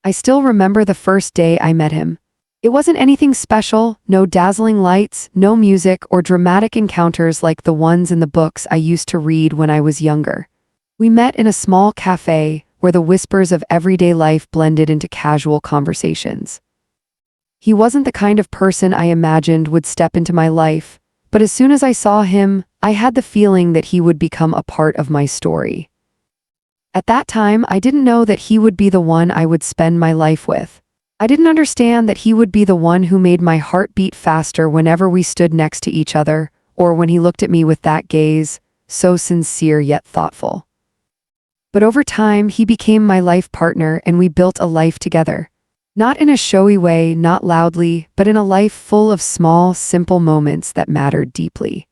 I still remember the first day I met him. It wasn't anything special, no dazzling lights, no music or dramatic encounters like the ones in the books I used to read when I was younger. We met in a small cafe where the whispers of everyday life blended into casual conversations. He wasn't the kind of person I imagined would step into my life, but as soon as I saw him, I had the feeling that he would become a part of my story. At that time, I didn't know that he would be the one I would spend my life with. I didn't understand that he would be the one who made my heart beat faster whenever we stood next to each other, or when he looked at me with that gaze, so sincere yet thoughtful. But over time, he became my life partner and we built a life together. Not in a showy way, not loudly, but in a life full of small, simple moments that mattered deeply.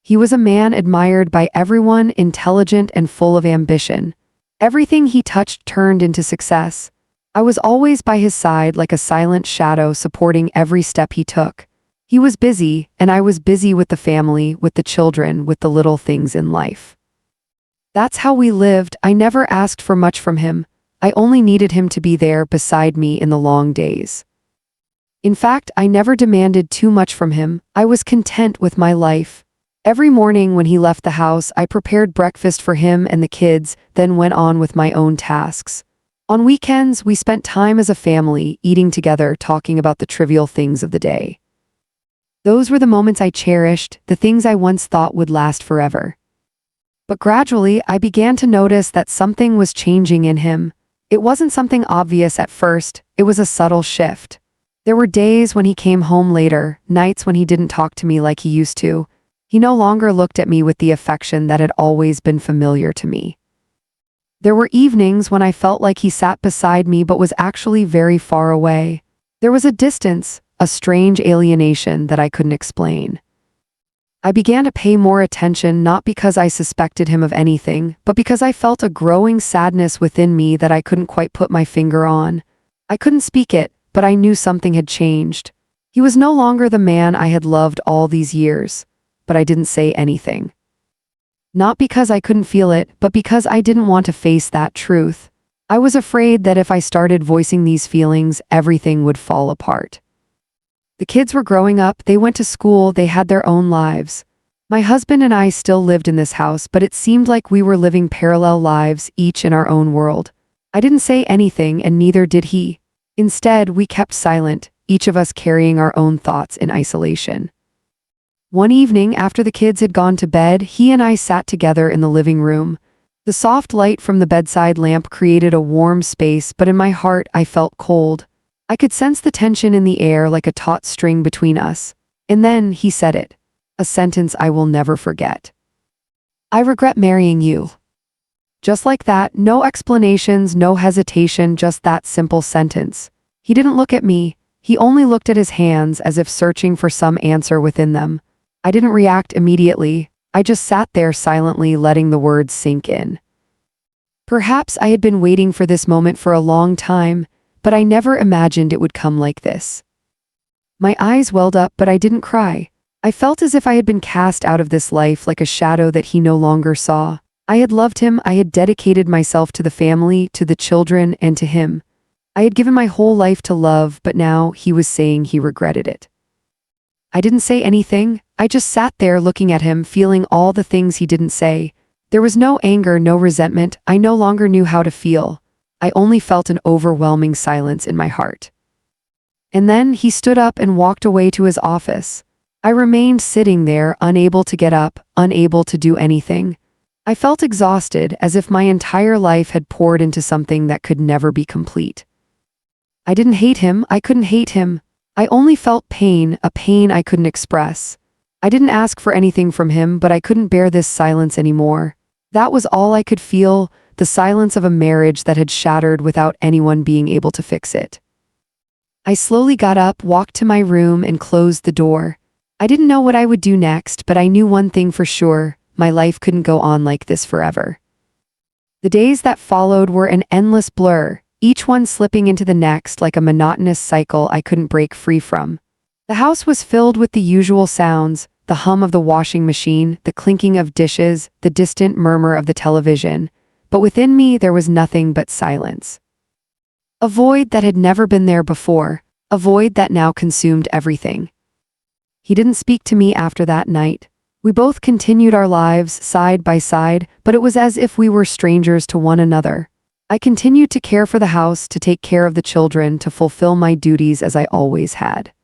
He was a man admired by everyone, intelligent and full of ambition. Everything he touched turned into success. I was always by his side like a silent shadow supporting every step he took. He was busy, and I was busy with the family, with the children, with the little things in life. That's how we lived. I never asked for much from him. I only needed him to be there beside me in the long days. In fact, I never demanded too much from him. I was content with my life. Every morning when he left the house, I prepared breakfast for him and the kids, then went on with my own tasks. On weekends, we spent time as a family, eating together, talking about the trivial things of the day. Those were the moments I cherished, the things I once thought would last forever. But gradually, I began to notice that something was changing in him. It wasn't something obvious at first, it was a subtle shift. There were days when he came home later, nights when he didn't talk to me like he used to. He no longer looked at me with the affection that had always been familiar to me. There were evenings when I felt like he sat beside me but was actually very far away. There was a distance, a strange alienation that I couldn't explain. I began to pay more attention not because I suspected him of anything, but because I felt a growing sadness within me that I couldn't quite put my finger on. I couldn't speak it, but I knew something had changed. He was no longer the man I had loved all these years, but I didn't say anything. Not because I couldn't feel it, but because I didn't want to face that truth. I was afraid that if I started voicing these feelings, everything would fall apart. The kids were growing up, they went to school, they had their own lives. My husband and I still lived in this house, but it seemed like we were living parallel lives, each in our own world. I didn't say anything, and neither did he. Instead, we kept silent, each of us carrying our own thoughts in isolation. One evening, after the kids had gone to bed, he and I sat together in the living room. The soft light from the bedside lamp created a warm space, but in my heart I felt cold. I could sense the tension in the air like a taut string between us. And then he said it. A sentence I will never forget. "I regret marrying you." Just like that, no explanations, no hesitation, just that simple sentence. He didn't look at me. He only looked at his hands as if searching for some answer within them. I didn't react immediately. I just sat there silently, letting the words sink in. Perhaps I had been waiting for this moment for a long time, but I never imagined it would come like this. My eyes welled up, but I didn't cry. I felt as if I had been cast out of this life like a shadow that he no longer saw. I had loved him, I had dedicated myself to the family, to the children, and to him. I had given my whole life to love, but now he was saying he regretted it. I didn't say anything. I just sat there looking at him, feeling all the things he didn't say. There was no anger, no resentment. I no longer knew how to feel. I only felt an overwhelming silence in my heart. And then he stood up and walked away to his office. I remained sitting there, unable to get up, unable to do anything. I felt exhausted, as if my entire life had poured into something that could never be complete. I didn't hate him, I couldn't hate him. I only felt pain, a pain I couldn't express. I didn't ask for anything from him, but I couldn't bear this silence anymore. That was all I could feel, the silence of a marriage that had shattered without anyone being able to fix it. I slowly got up, walked to my room, and closed the door. I didn't know what I would do next, but I knew one thing for sure: my life couldn't go on like this forever. The days that followed were an endless blur, each one slipping into the next like a monotonous cycle I couldn't break free from. The house was filled with the usual sounds: the hum of the washing machine, the clinking of dishes, the distant murmur of the television. But within me there was nothing but silence. A void that had never been there before, a void that now consumed everything. He didn't speak to me after that night. We both continued our lives side by side, but it was as if we were strangers to one another. I continued to care for the house, to take care of the children, to fulfill my duties as I always had.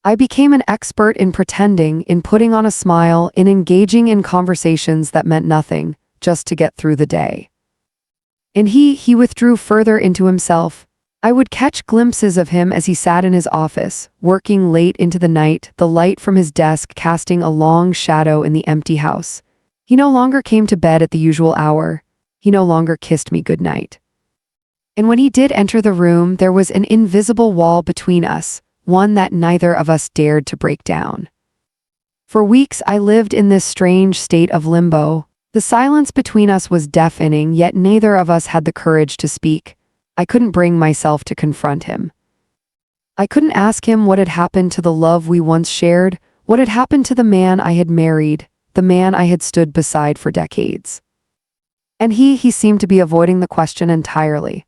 I became an expert in pretending, in putting on a smile, in engaging in conversations that meant nothing, just to get through the day. And he withdrew further into himself. I would catch glimpses of him as he sat in his office, working late into the night, the light from his desk casting a long shadow in the empty house. He no longer came to bed at the usual hour. He no longer kissed me goodnight. And when he did enter the room, there was an invisible wall between us, one that neither of us dared to break down. For weeks I lived in this strange state of limbo. The silence between us was deafening, yet neither of us had the courage to speak. I couldn't bring myself to confront him. I couldn't ask him what had happened to the love we once shared, what had happened to the man I had married, the man I had stood beside for decades. And he seemed to be avoiding the question entirely.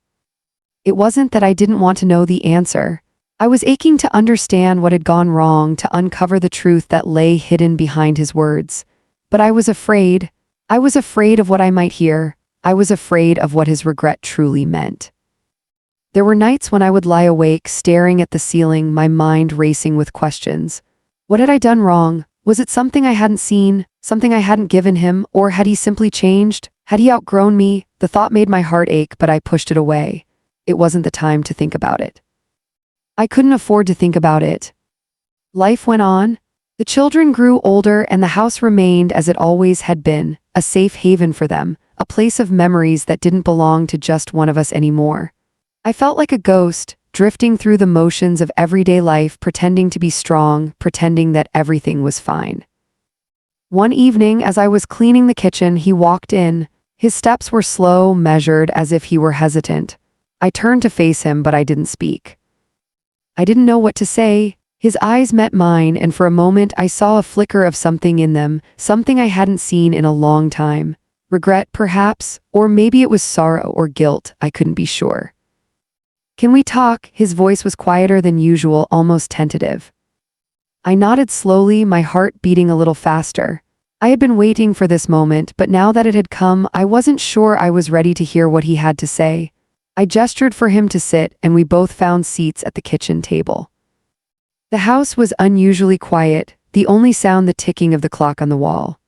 It wasn't that I didn't want to know the answer. I was aching to understand what had gone wrong, to uncover the truth that lay hidden behind his words. But I was afraid. I was afraid of what I might hear. I was afraid of what his regret truly meant. There were nights when I would lie awake, staring at the ceiling, my mind racing with questions. What had I done wrong? Was it something I hadn't seen, something I hadn't given him, or had he simply changed? Had he outgrown me? The thought made my heart ache, but I pushed it away. It wasn't the time to think about it. I couldn't afford to think about it. Life went on. The children grew older and the house remained as it always had been, a safe haven for them, a place of memories that didn't belong to just one of us anymore. I felt like a ghost, drifting through the motions of everyday life, pretending to be strong, pretending that everything was fine. One evening, as I was cleaning the kitchen, he walked in. His steps were slow, measured, as if he were hesitant. I turned to face him, but I didn't speak. I didn't know what to say. His eyes met mine, and for a moment I saw a flicker of something in them, something I hadn't seen in a long time. Regret, perhaps, or maybe it was sorrow or guilt, I couldn't be sure. "Can we talk?" His voice was quieter than usual, almost tentative. I nodded slowly, my heart beating a little faster. I had been waiting for this moment, but now that it had come, I wasn't sure I was ready to hear what he had to say. I gestured for him to sit, and we both found seats at the kitchen table. The house was unusually quiet, the only sound the ticking of the clock on the wall.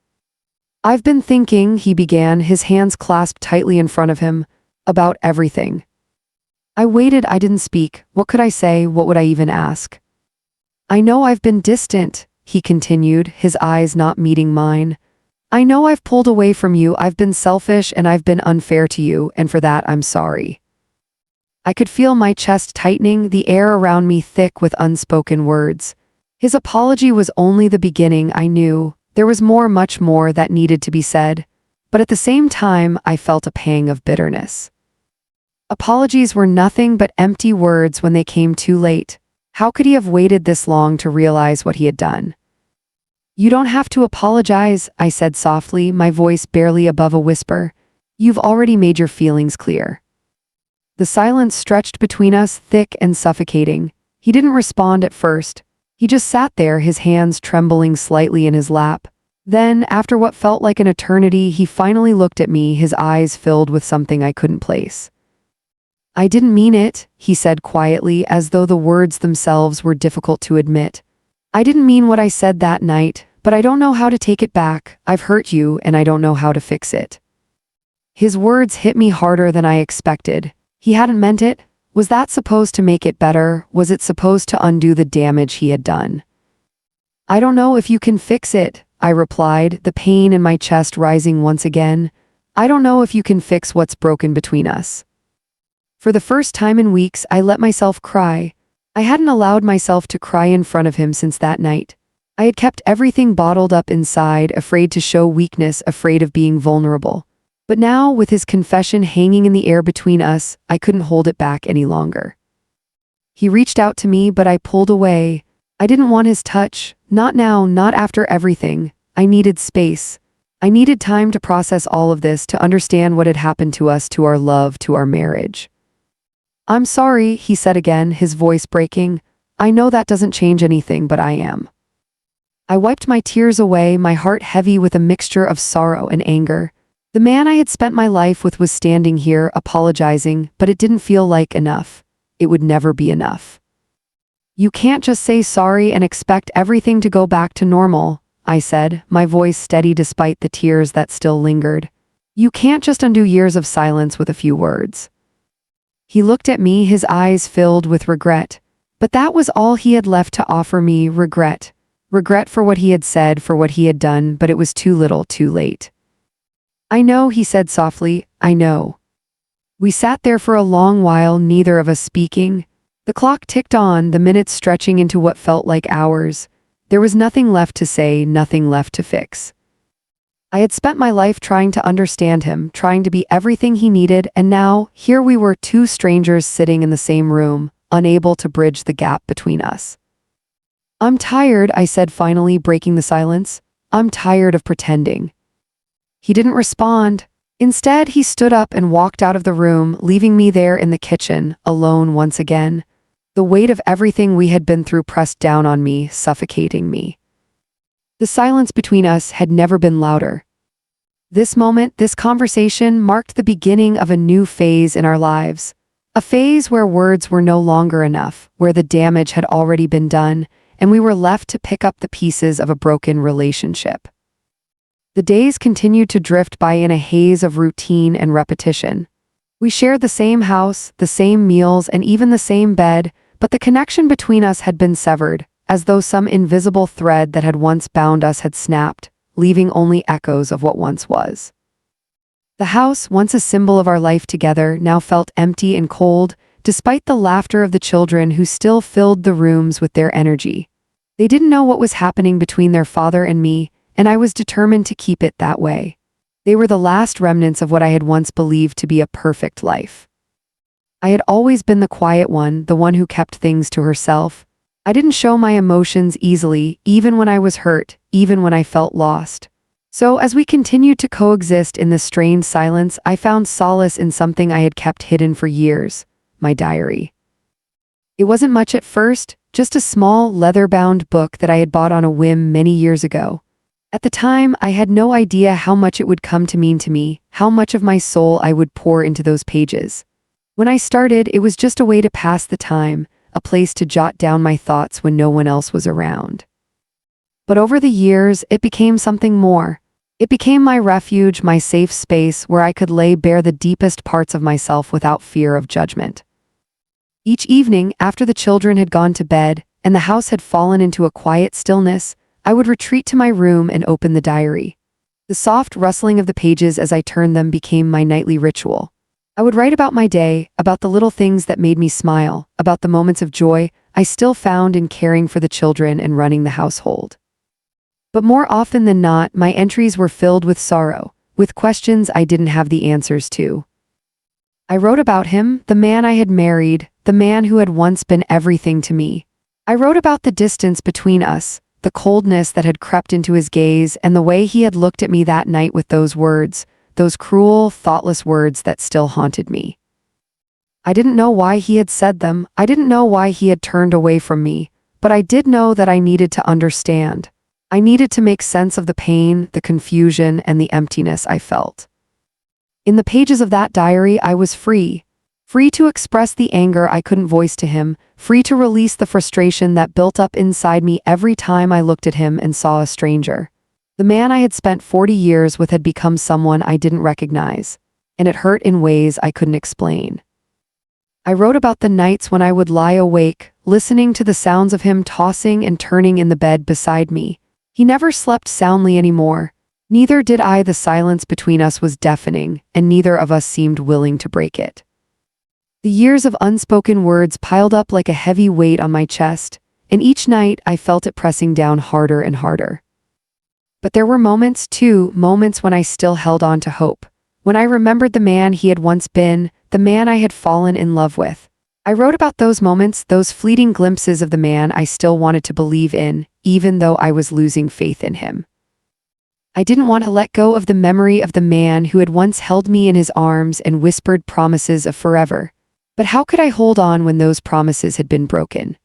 "I've been thinking," he began, his hands clasped tightly in front of him, "about everything." I waited, I didn't speak. What could I say? What would I even ask? "I know I've been distant," he continued, his eyes not meeting mine. "I know I've pulled away from you, I've been selfish and I've been unfair to you, and for that I'm sorry." I could feel my chest tightening, the air around me thick with unspoken words. His apology was only the beginning, I knew. There was more, much more, that needed to be said. But at the same time, I felt a pang of bitterness. Apologies were nothing but empty words when they came too late. How could he have waited this long to realize what he had done? "You don't have to apologize," I said softly, my voice barely above a whisper. "You've already made your feelings clear." The silence stretched between us, thick and suffocating. He didn't respond at first. He just sat there, his hands trembling slightly in his lap. Then, after what felt like an eternity, he finally looked at me, his eyes filled with something I couldn't place. "I didn't mean it," he said quietly, as though the words themselves were difficult to admit. "I didn't mean what I said that night, but I don't know how to take it back. I've hurt you, and I don't know how to fix it." His words hit me harder than I expected. He hadn't meant it. Was that supposed to make it better? Was it supposed to undo the damage he had done? "I don't know if you can fix it," I replied, the pain in my chest rising once again. "I don't know if you can fix what's broken between us." For the first time in weeks, I let myself cry. I hadn't allowed myself to cry in front of him since that night. I had kept everything bottled up inside, afraid to show weakness, afraid of being vulnerable. But now, with his confession hanging in the air between us, I couldn't hold it back any longer. He reached out to me, but I pulled away. I didn't want his touch. Not now, not after everything. I needed space. I needed time to process all of this, to understand what had happened to us, to our love, to our marriage. I'm sorry, he said again, his voice breaking. I know that doesn't change anything, but I am. I wiped my tears away, my heart heavy with a mixture of sorrow and anger. The man I had spent my life with was standing here, apologizing, but it didn't feel like enough. It would never be enough. You can't just say sorry and expect everything to go back to normal, I said, my voice steady despite the tears that still lingered. You can't just undo years of silence with a few words. He looked at me, his eyes filled with regret. But that was all he had left to offer me, regret. Regret for what he had said, for what he had done, but it was too little, too late. I know, he said softly, I know. We sat there for a long while, neither of us speaking. The clock ticked on, the minutes stretching into what felt like hours. There was nothing left to say, nothing left to fix. I had spent my life trying to understand him, trying to be everything he needed, and now, here we were, two strangers sitting in the same room, unable to bridge the gap between us. I'm tired, I said finally, breaking the silence. I'm tired of pretending. He didn't respond. Instead, he stood up and walked out of the room, leaving me there in the kitchen, alone once again. The weight of everything we had been through pressed down on me, suffocating me. The silence between us had never been louder. This moment, this conversation, marked the beginning of a new phase in our lives. A phase where words were no longer enough, where the damage had already been done, and we were left to pick up the pieces of a broken relationship. The days continued to drift by in a haze of routine and repetition. We shared the same house, the same meals, and even the same bed, but the connection between us had been severed, as though some invisible thread that had once bound us had snapped, leaving only echoes of what once was. The house, once a symbol of our life together, now felt empty and cold, despite the laughter of the children who still filled the rooms with their energy. They didn't know what was happening between their father and me, and I was determined to keep it that way. They were the last remnants of what I had once believed to be a perfect life. I had always been the quiet one, the one who kept things to herself. I didn't show my emotions easily, even when I was hurt, even when I felt lost. So, as we continued to coexist in this strained silence, I found solace in something I had kept hidden for years: my diary. It wasn't much at first, just a small, leather-bound book that I had bought on a whim many years ago. At the time, I had no idea how much it would come to mean to me, how much of my soul I would pour into those pages. When I started, it was just a way to pass the time, a place to jot down my thoughts when no one else was around. But over the years, it became something more. It became my refuge, my safe space where I could lay bare the deepest parts of myself without fear of judgment. Each evening, after the children had gone to bed, and the house had fallen into a quiet stillness, I would retreat to my room and open the diary. The soft rustling of the pages as I turned them became my nightly ritual. I would write about my day, about the little things that made me smile, about the moments of joy I still found in caring for the children and running the household. But more often than not, my entries were filled with sorrow, with questions I didn't have the answers to. I wrote about him, the man I had married, the man who had once been everything to me. I wrote about the distance between us, the coldness that had crept into his gaze, and the way he had looked at me that night with those words, those cruel, thoughtless words that still haunted me. I didn't know why he had said them, I didn't know why he had turned away from me, but I did know that I needed to understand. I needed to make sense of the pain, the confusion, and the emptiness I felt. In the pages of that diary, I was free. Free to express the anger I couldn't voice to him, free to release the frustration that built up inside me every time I looked at him and saw a stranger. The man I had spent 40 years with had become someone I didn't recognize, and it hurt in ways I couldn't explain. I wrote about the nights when I would lie awake, listening to the sounds of him tossing and turning in the bed beside me. He never slept soundly anymore. Neither did I. The silence between us was deafening, and neither of us seemed willing to break it. The years of unspoken words piled up like a heavy weight on my chest, and each night I felt it pressing down harder and harder. But there were moments, too, moments when I still held on to hope, when I remembered the man he had once been, the man I had fallen in love with. I wrote about those moments, those fleeting glimpses of the man I still wanted to believe in, even though I was losing faith in him. I didn't want to let go of the memory of the man who had once held me in his arms and whispered promises of forever. But how could I hold on when those promises had been broken?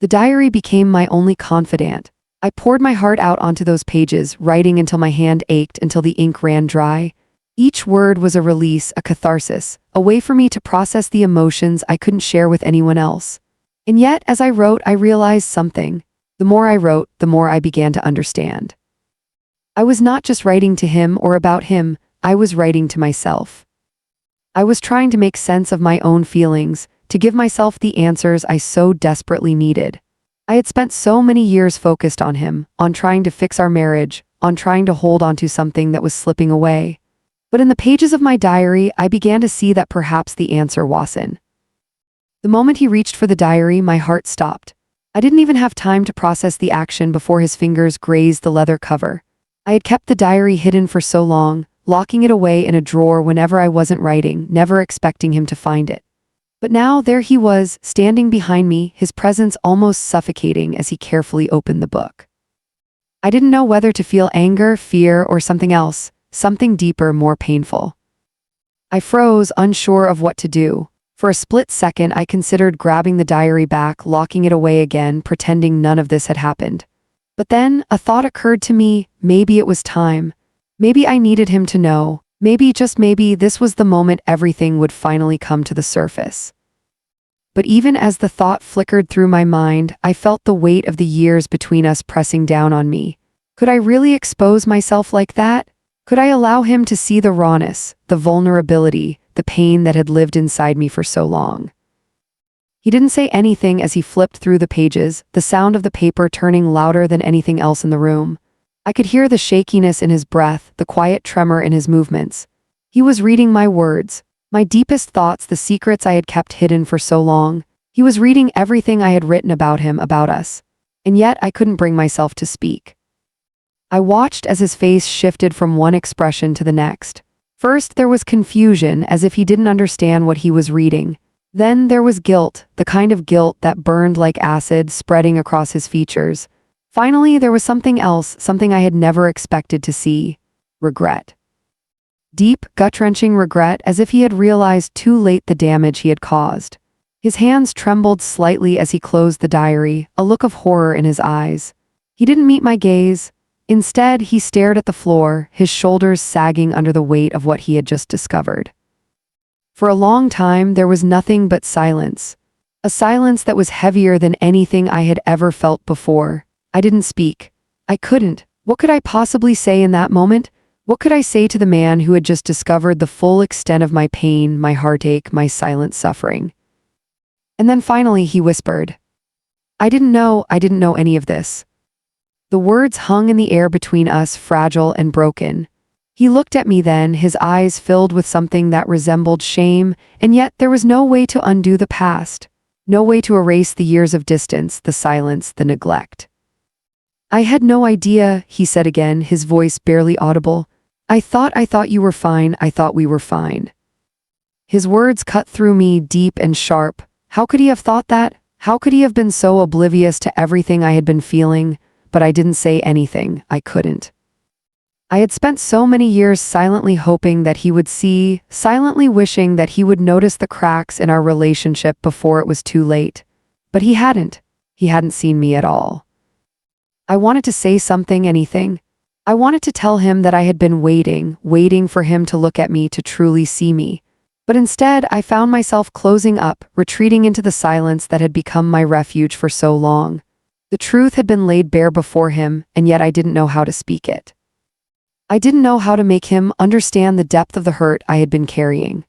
The diary became my only confidant. I poured my heart out onto those pages, writing until my hand ached, until the ink ran dry. Each word was a release, a catharsis, a way for me to process the emotions I couldn't share with anyone else. And yet, as I wrote, I realized something. The more I wrote, the more I began to understand. I was not just writing to him or about him, I was writing to myself. I was trying to make sense of my own feelings, to give myself the answers I so desperately needed. I had spent so many years focused on him, on trying to fix our marriage, on trying to hold on to something that was slipping away. But in the pages of my diary, I began to see that perhaps the answer wasn't. The moment he reached for the diary, my heart stopped. I didn't even have time to process the action before his fingers grazed the leather cover. I had kept the diary hidden for so long, locking it away in a drawer whenever I wasn't writing, never expecting him to find it. But now there he was, standing behind me, his presence almost suffocating as he carefully opened the book. I didn't know whether to feel anger, fear, or something else, something deeper, more painful. I froze, unsure of what to do. For a split second, I considered grabbing the diary back, locking it away again, pretending none of this had happened. But then, a thought occurred to me. Maybe it was time. Maybe I needed him to know. Maybe, just maybe, this was the moment everything would finally come to the surface. But even as the thought flickered through my mind, I felt the weight of the years between us pressing down on me. Could I really expose myself like that? Could I allow him to see the rawness, the vulnerability, the pain that had lived inside me for so long? He didn't say anything as he flipped through the pages, the sound of the paper turning louder than anything else in the room. I could hear the shakiness in his breath, the quiet tremor in his movements. He was reading my words, my deepest thoughts, the secrets I had kept hidden for so long. He was reading everything I had written about him, about us. And yet I couldn't bring myself to speak. I watched as his face shifted from one expression to the next. First, there was confusion, as if he didn't understand what he was reading. Then there was guilt, the kind of guilt that burned like acid, spreading across his features. Finally, there was something else, something I had never expected to see: regret. Deep, gut-wrenching regret, as if he had realized too late the damage he had caused. His hands trembled slightly as he closed the diary, a look of horror in his eyes. He didn't meet my gaze. Instead, he stared at the floor, his shoulders sagging under the weight of what he had just discovered. For a long time, there was nothing but silence. A silence that was heavier than anything I had ever felt before. I didn't speak. I couldn't. What could I possibly say in that moment? What could I say to the man who had just discovered the full extent of my pain, my heartache, my silent suffering? And then finally he whispered, I didn't know any of this." The words hung in the air between us, fragile and broken. He looked at me then, his eyes filled with something that resembled shame, and yet there was no way to undo the past, no way to erase the years of distance, the silence, the neglect. "I had no idea," he said again, his voice barely audible. I thought you were fine, I thought we were fine." His words cut through me, deep and sharp. How could he have thought that? How could he have been so oblivious to everything I had been feeling? But I didn't say anything. I couldn't. I had spent so many years silently hoping that he would see, silently wishing that he would notice the cracks in our relationship before it was too late. But he hadn't. He hadn't seen me at all. I wanted to say something, anything. I wanted to tell him that I had been waiting for him to look at me, to truly see me. But instead, I found myself closing up, retreating into the silence that had become my refuge for so long. The truth had been laid bare before him, and yet I didn't know how to speak it. I didn't know how to make him understand the depth of the hurt I had been carrying.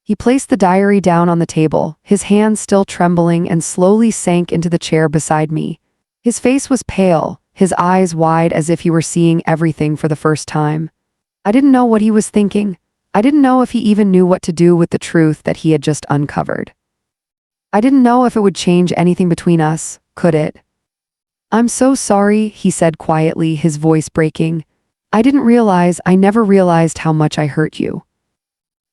He placed the diary down on the table, his hands still trembling, and slowly sank into the chair beside me. His face was pale, his eyes wide as if he were seeing everything for the first time. I didn't know what he was thinking. I didn't know if he even knew what to do with the truth that he had just uncovered. I didn't know if it would change anything between us, could it? "I'm so sorry," he said quietly, his voice breaking. I never realized how much I hurt you."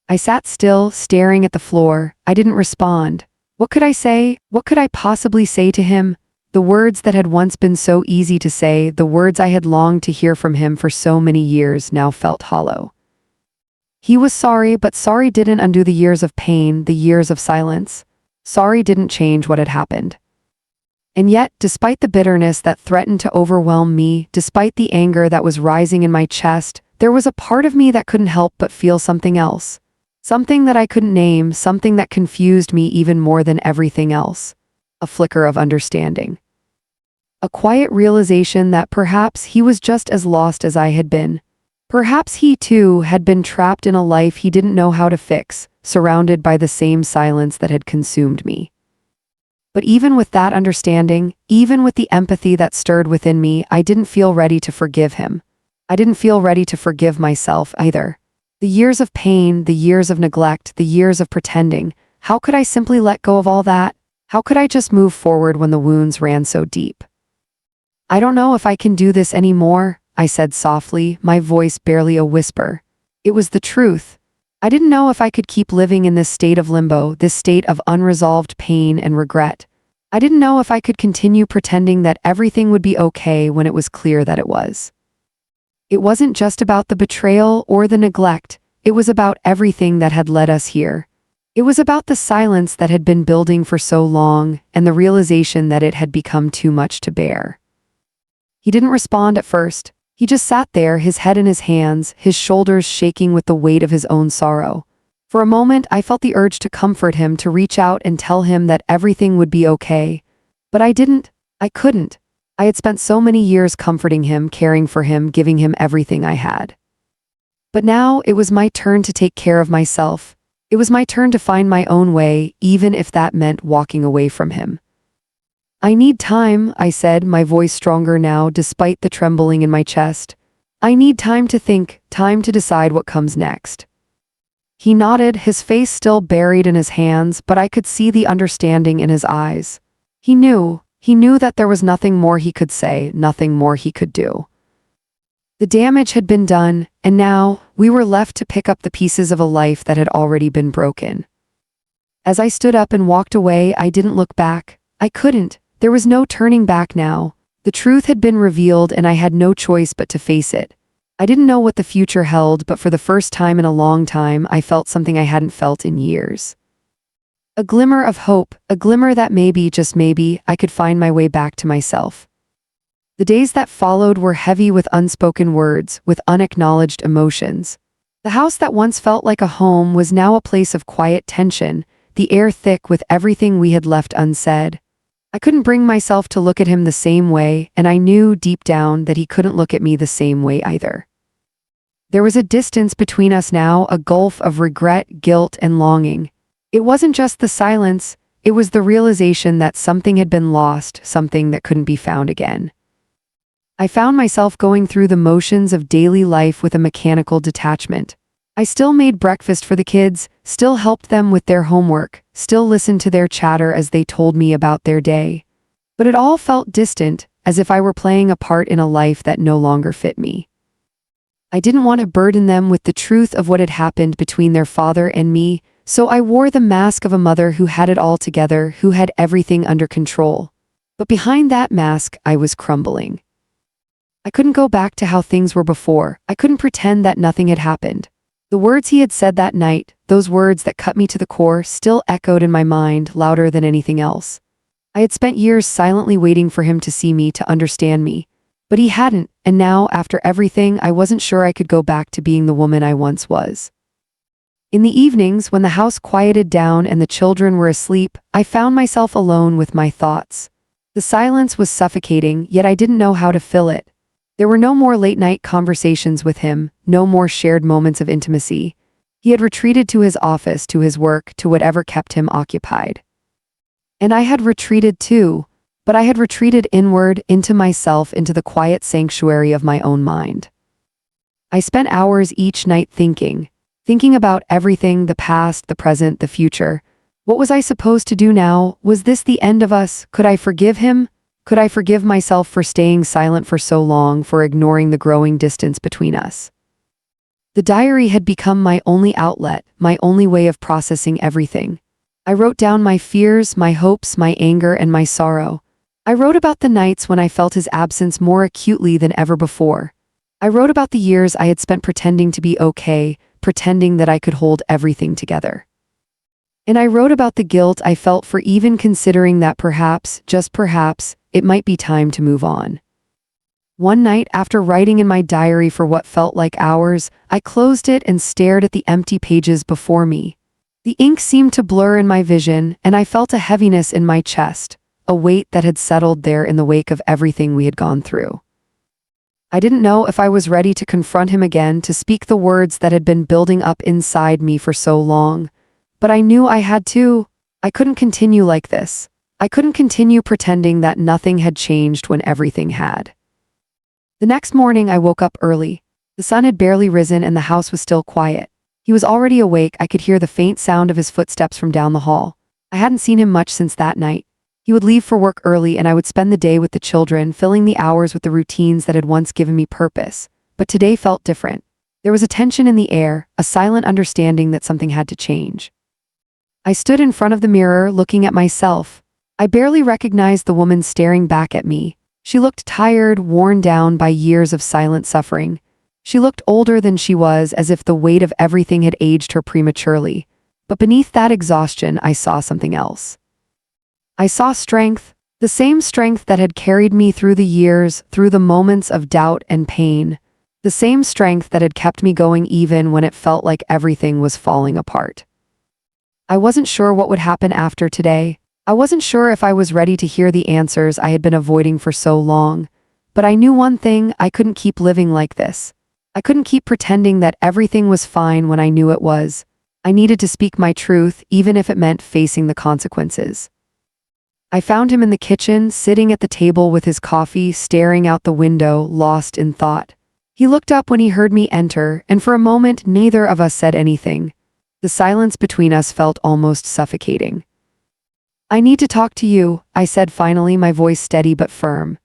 I sat still, staring at the floor. I didn't respond. What could I say? What could I possibly say to him? The words that had once been so easy to say, the words I had longed to hear from him for so many years, now felt hollow. He was sorry, but sorry didn't undo the years of pain, the years of silence. Sorry didn't change what had happened. And yet, despite the bitterness that threatened to overwhelm me, despite the anger that was rising in my chest, there was a part of me that couldn't help but feel something else. Something that I couldn't name, something that confused me even more than everything else. A flicker of understanding. A quiet realization that perhaps he was just as lost as I had been. Perhaps he too had been trapped in a life he didn't know how to fix, surrounded by the same silence that had consumed me. But even with that understanding, even with the empathy that stirred within me, I didn't feel ready to forgive him. I didn't feel ready to forgive myself either. The years of pain, the years of neglect, the years of pretending, how could I simply let go of all that? How could I just move forward when the wounds ran so deep? I don't know if I can do this anymore, I said softly, my voice barely a whisper. It was the truth. I didn't know if I could keep living in this state of limbo, this state of unresolved pain and regret. I didn't know if I could continue pretending that everything would be okay when it was clear that it was. It wasn't just about the betrayal or the neglect, it was about everything that had led us here. It was about the silence that had been building for so long and the realization that it had become too much to bear. He didn't respond at first. He just sat there, his head in his hands, his shoulders shaking with the weight of his own sorrow. For a moment, I felt the urge to comfort him, to reach out and tell him that everything would be okay. But I didn't. I couldn't. I had spent so many years comforting him, caring for him, giving him everything I had. But now it was my turn to take care of myself. It was my turn to find my own way, even if that meant walking away from him. I need time, I said, my voice stronger now despite the trembling in my chest. I need time to think, time to decide what comes next. He nodded, his face still buried in his hands, but I could see the understanding in his eyes. He knew that there was nothing more he could say, nothing more he could do. The damage had been done, and now we were left to pick up the pieces of a life that had already been broken. As I stood up and walked away, I didn't look back. I couldn't. There was no turning back now. The truth had been revealed and I had no choice but to face it. I didn't know what the future held, but for the first time in a long time, I felt something I hadn't felt in years. A glimmer of hope, a glimmer that maybe, just maybe, I could find my way back to myself. The days that followed were heavy with unspoken words, with unacknowledged emotions. The house that once felt like a home was now a place of quiet tension, the air thick with everything we had left unsaid. I couldn't bring myself to look at him the same way, and I knew deep down that he couldn't look at me the same way either. There was a distance between us now, a gulf of regret, guilt, and longing. It wasn't just the silence, it was the realization that something had been lost, something that couldn't be found again. I found myself going through the motions of daily life with a mechanical detachment. I still made breakfast for the kids, still helped them with their homework, still listened to their chatter as they told me about their day. But it all felt distant, as if I were playing a part in a life that no longer fit me. I didn't want to burden them with the truth of what had happened between their father and me, so I wore the mask of a mother who had it all together, who had everything under control. But behind that mask, I was crumbling. I couldn't go back to how things were before. I couldn't pretend that nothing had happened. The words he had said that night, those words that cut me to the core, still echoed in my mind louder than anything else. I had spent years silently waiting for him to see me, to understand me. But he hadn't, and now, after everything, I wasn't sure I could go back to being the woman I once was. In the evenings, when the house quieted down and the children were asleep, I found myself alone with my thoughts. The silence was suffocating, yet I didn't know how to fill it. There were no more late-night conversations with him, no more shared moments of intimacy. He had retreated to his office, to his work, to whatever kept him occupied. And I had retreated too, but I had retreated inward, into myself, into the quiet sanctuary of my own mind. I spent hours each night thinking about everything, the past, the present, the future. What was I supposed to do now? Was this the end of us? Could I forgive him? Could I forgive myself for staying silent for so long, for ignoring the growing distance between us? The diary had become my only outlet, my only way of processing everything. I wrote down my fears, my hopes, my anger, and my sorrow. I wrote about the nights when I felt his absence more acutely than ever before. I wrote about the years I had spent pretending to be okay, pretending that I could hold everything together. And I wrote about the guilt I felt for even considering that perhaps, just perhaps, it might be time to move on. One night, after writing in my diary for what felt like hours, I closed it and stared at the empty pages before me. The ink seemed to blur in my vision, and I felt a heaviness in my chest, a weight that had settled there in the wake of everything we had gone through. I didn't know if I was ready to confront him again, to speak the words that had been building up inside me for so long, but I knew I had to. I couldn't continue like this. I couldn't continue pretending that nothing had changed when everything had. The next morning I woke up early. The sun had barely risen and the house was still quiet. He was already awake. I could hear the faint sound of his footsteps from down the hall. I hadn't seen him much since that night. He would leave for work early and I would spend the day with the children, filling the hours with the routines that had once given me purpose. But today felt different. There was a tension in the air, a silent understanding that something had to change. I stood in front of the mirror, looking at myself. I barely recognized the woman staring back at me. She looked tired, worn down by years of silent suffering. She looked older than she was, as if the weight of everything had aged her prematurely. But beneath that exhaustion, I saw something else. I saw strength, the same strength that had carried me through the years, through the moments of doubt and pain. The same strength that had kept me going even when it felt like everything was falling apart. I wasn't sure what would happen after today. I wasn't sure if I was ready to hear the answers I had been avoiding for so long. But I knew one thing: I couldn't keep living like this. I couldn't keep pretending that everything was fine when I knew it was. I needed to speak my truth, even if it meant facing the consequences. I found him in the kitchen, sitting at the table with his coffee, staring out the window, lost in thought. He looked up when he heard me enter, and for a moment neither of us said anything. The silence between us felt almost suffocating. "I need to talk to you," I said finally, my voice steady but firm.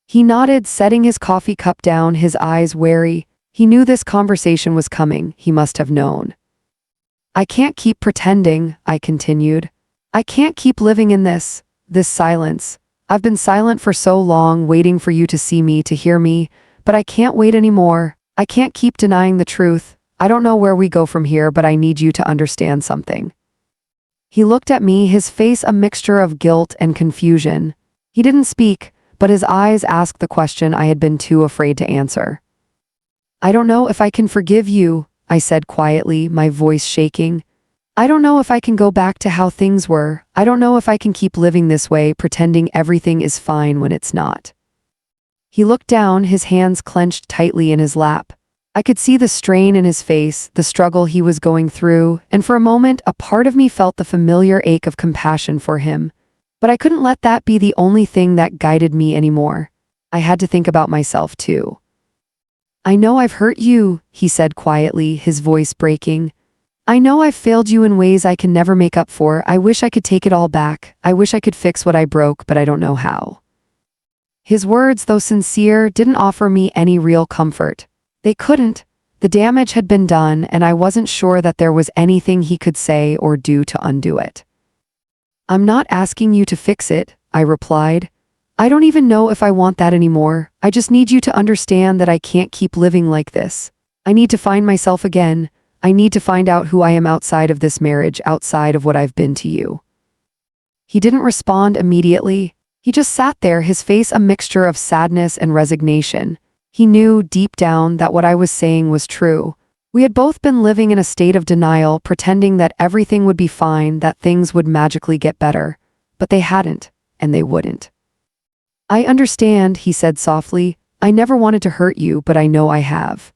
He nodded, setting his coffee cup down, his eyes wary. He knew this conversation was coming. He must have known. "I can't keep pretending," I continued. "I can't keep living in this silence. I've been silent for so long, waiting for you to see me, to hear me, but I can't wait anymore. I can't keep denying the truth. I don't know where we go from here, but I need you to understand something." He looked at me, his face a mixture of guilt and confusion. He didn't speak, but his eyes asked the question I had been too afraid to answer. "I don't know if I can forgive you," I said quietly, my voice shaking. "I don't know if I can go back to how things were. I don't know if I can keep living this way, pretending everything is fine when it's not." He looked down, his hands clenched tightly in his lap. I could see the strain in his face, the struggle he was going through, and for a moment a part of me felt the familiar ache of compassion for him. But I couldn't let that be the only thing that guided me anymore. I had to think about myself too. "I know I've hurt you," he said quietly, his voice breaking. "I know I've failed you in ways I can never make up for. I wish I could take it all back. I wish I could fix what I broke, but I don't know how." His words, though sincere, didn't offer me any real comfort. They couldn't. The damage had been done, and I wasn't sure that there was anything he could say or do to undo it. "I'm not asking you to fix it," I replied. "I don't even know if I want that anymore. I just need you to understand that I can't keep living like this. I need to find myself again. I need to find out who I am outside of this marriage, outside of what I've been to you." He didn't respond immediately. He just sat there, his face a mixture of sadness and resignation. He knew deep down that what I was saying was true. We had both been living in a state of denial, pretending that everything would be fine, that things would magically get better. But they hadn't, and they wouldn't. "I understand," he said softly. "I never wanted to hurt you, but I know I have."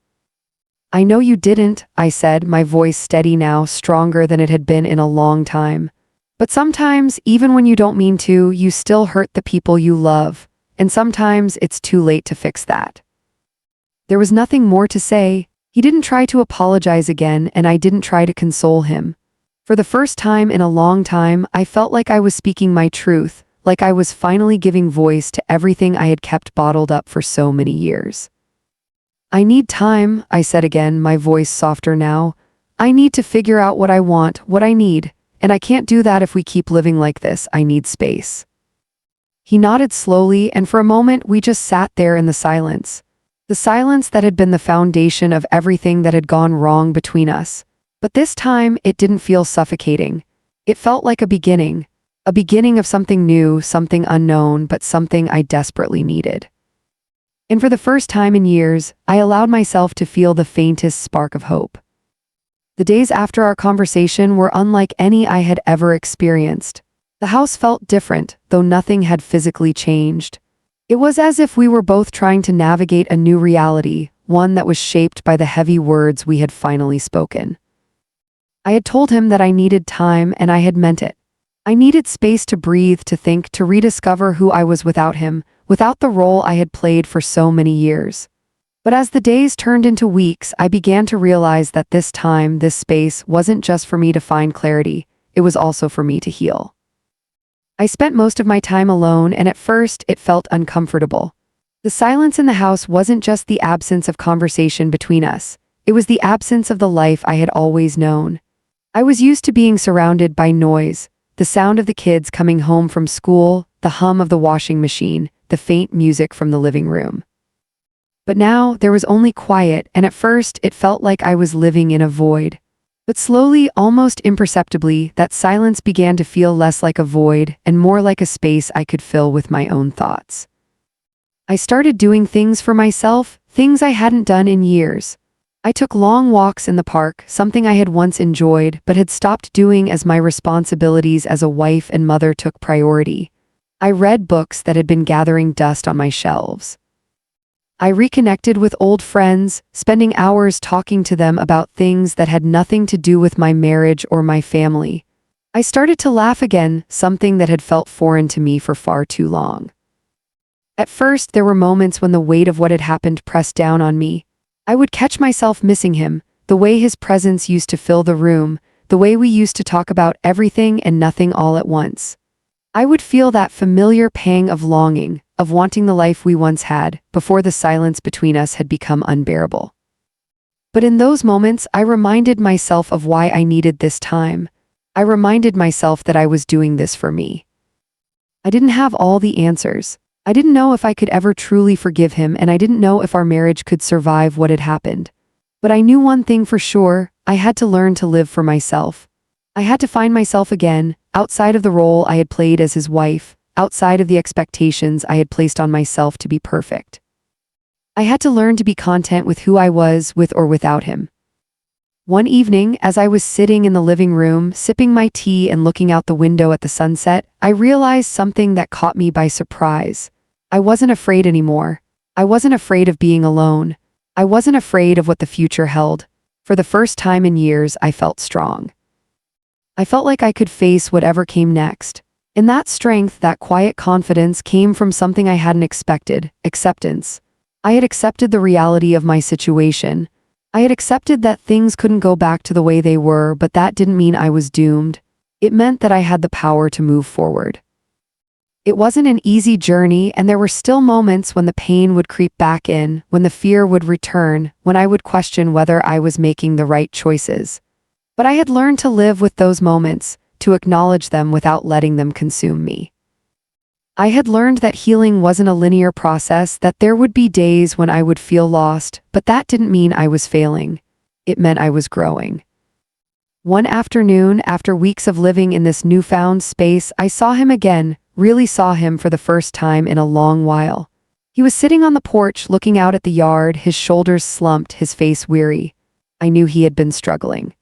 "I know you didn't," I said, my voice steady now, stronger than it had been in a long time. "But sometimes, even when you don't mean to, you still hurt the people you love, and sometimes it's too late to fix that." There was nothing more to say. He didn't try to apologize again, and I didn't try to console him. For the first time in a long time, I felt like I was speaking my truth, like I was finally giving voice to everything I had kept bottled up for so many years. "I need time," I said again, my voice softer now. "I need to figure out what I want, what I need, and I can't do that if we keep living like this. I need space." He nodded slowly, and for a moment we just sat there in the silence. The silence that had been the foundation of everything that had gone wrong between us. But this time, it didn't feel suffocating. It felt like a beginning of something new, something unknown, but something I desperately needed. And for the first time in years, I allowed myself to feel the faintest spark of hope. The days after our conversation were unlike any I had ever experienced. The house felt different, though nothing had physically changed. It was as if we were both trying to navigate a new reality, one that was shaped by the heavy words we had finally spoken. I had told him that I needed time, and I had meant it. I needed space to breathe, to think, to rediscover who I was without him, without the role I had played for so many years. But as the days turned into weeks, I began to realize that this time, this space, wasn't just for me to find clarity, it was also for me to heal. I spent most of my time alone, and at first, it felt uncomfortable. The silence in the house wasn't just the absence of conversation between us, it was the absence of the life I had always known. I was used to being surrounded by noise, the sound of the kids coming home from school, the hum of the washing machine, the faint music from the living room. But now, there was only quiet, and at first, it felt like I was living in a void. But slowly, almost imperceptibly, that silence began to feel less like a void and more like a space I could fill with my own thoughts. I started doing things for myself, things I hadn't done in years. I took long walks in the park, something I had once enjoyed but had stopped doing as my responsibilities as a wife and mother took priority. I read books that had been gathering dust on my shelves. I reconnected with old friends, spending hours talking to them about things that had nothing to do with my marriage or my family. I started to laugh again, something that had felt foreign to me for far too long. At first, there were moments when the weight of what had happened pressed down on me. I would catch myself missing him, the way his presence used to fill the room, the way we used to talk about everything and nothing all at once. I would feel that familiar pang of longing, of wanting the life we once had, before the silence between us had become unbearable. But in those moments, I reminded myself of why I needed this time. I reminded myself that I was doing this for me. I didn't have all the answers. I didn't know if I could ever truly forgive him, and I didn't know if our marriage could survive what had happened. But I knew one thing for sure: I had to learn to live for myself. I had to find myself again, outside of the role I had played as his wife, outside of the expectations I had placed on myself to be perfect. I had to learn to be content with who I was, with or without him. One evening, as I was sitting in the living room, sipping my tea and looking out the window at the sunset, I realized something that caught me by surprise. I wasn't afraid anymore. I wasn't afraid of being alone. I wasn't afraid of what the future held. For the first time in years, I felt strong. I felt like I could face whatever came next. And that strength, that quiet confidence, came from something I hadn't expected: acceptance. I had accepted the reality of my situation. I had accepted that things couldn't go back to the way they were, but that didn't mean I was doomed. It meant that I had the power to move forward. It wasn't an easy journey, and there were still moments when the pain would creep back in, when the fear would return, when I would question whether I was making the right choices. But I had learned to live with those moments, to acknowledge them without letting them consume me. I had learned that healing wasn't a linear process, that there would be days when I would feel lost, but that didn't mean I was failing. It meant I was growing. One afternoon, after weeks of living in this newfound space, I saw him again, really saw him for the first time in a long while. He was sitting on the porch, looking out at the yard, his shoulders slumped, his face weary. I knew he had been struggling.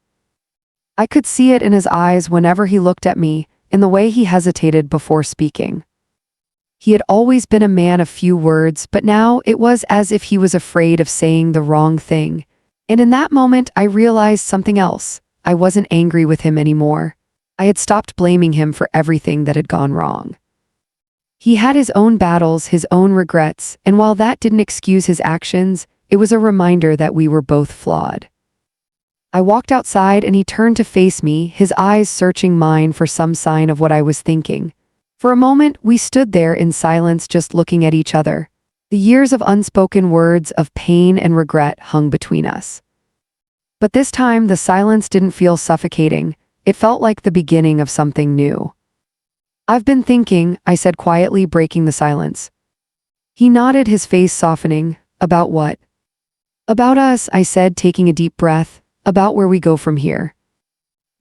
I could see it in his eyes whenever he looked at me, in the way he hesitated before speaking. He had always been a man of few words, but now it was as if he was afraid of saying the wrong thing. And in that moment, I realized something else. I wasn't angry with him anymore. I had stopped blaming him for everything that had gone wrong. He had his own battles, his own regrets, and while that didn't excuse his actions, it was a reminder that we were both flawed. I walked outside and he turned to face me, his eyes searching mine for some sign of what I was thinking. For a moment, we stood there in silence, just looking at each other. The years of unspoken words, of pain and regret, hung between us. But this time, the silence didn't feel suffocating. It felt like the beginning of something new. "I've been thinking," I said quietly, breaking the silence. He nodded, his face softening. About what? About us, I said, taking a deep breath. About where we go from here.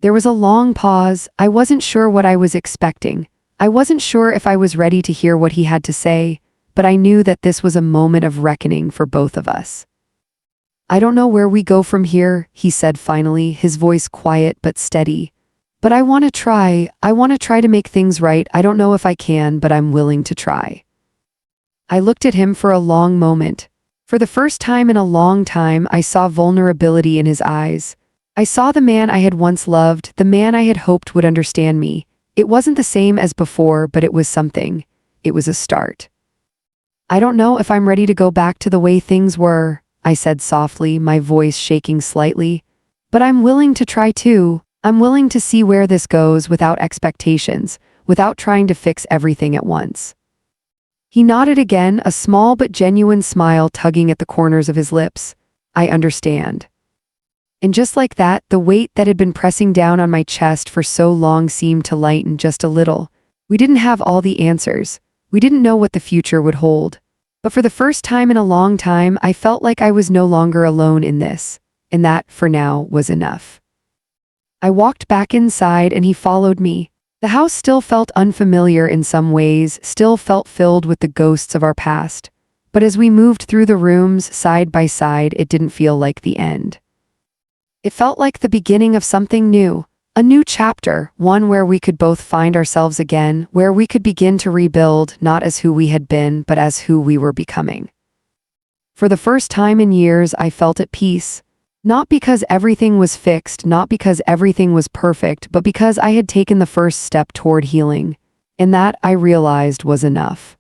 There was a long pause. I wasn't sure what I was expecting. I wasn't sure if I was ready to hear what he had to say, but I knew that this was a moment of reckoning for both of us. I don't know where we go from here, he said finally, his voice quiet but steady. But I want to try. I want to try to make things right. I don't know if I can, but I'm willing to try. I looked at him for a long moment. For the first time in a long time, I saw vulnerability in his eyes. I saw the man I had once loved, the man I had hoped would understand me. It wasn't the same as before, but it was something. It was a start. I don't know if I'm ready to go back to the way things were, I said softly, my voice shaking slightly. But I'm willing to try too. I'm willing to see where this goes without expectations, without trying to fix everything at once. He nodded again, a small but genuine smile tugging at the corners of his lips. I understand. And just like that, the weight that had been pressing down on my chest for so long seemed to lighten just a little. We didn't have all the answers. We didn't know what the future would hold. But for the first time in a long time, I felt like I was no longer alone in this. And that, for now, was enough. I walked back inside and he followed me. The house still felt unfamiliar in some ways, still felt filled with the ghosts of our past. But as we moved through the rooms, side by side, it didn't feel like the end. It felt like the beginning of something new, a new chapter, one where we could both find ourselves again, where we could begin to rebuild, not as who we had been, but as who we were becoming. For the first time in years, I felt at peace. Not because everything was fixed, not because everything was perfect, but because I had taken the first step toward healing. And that, I realized, was enough.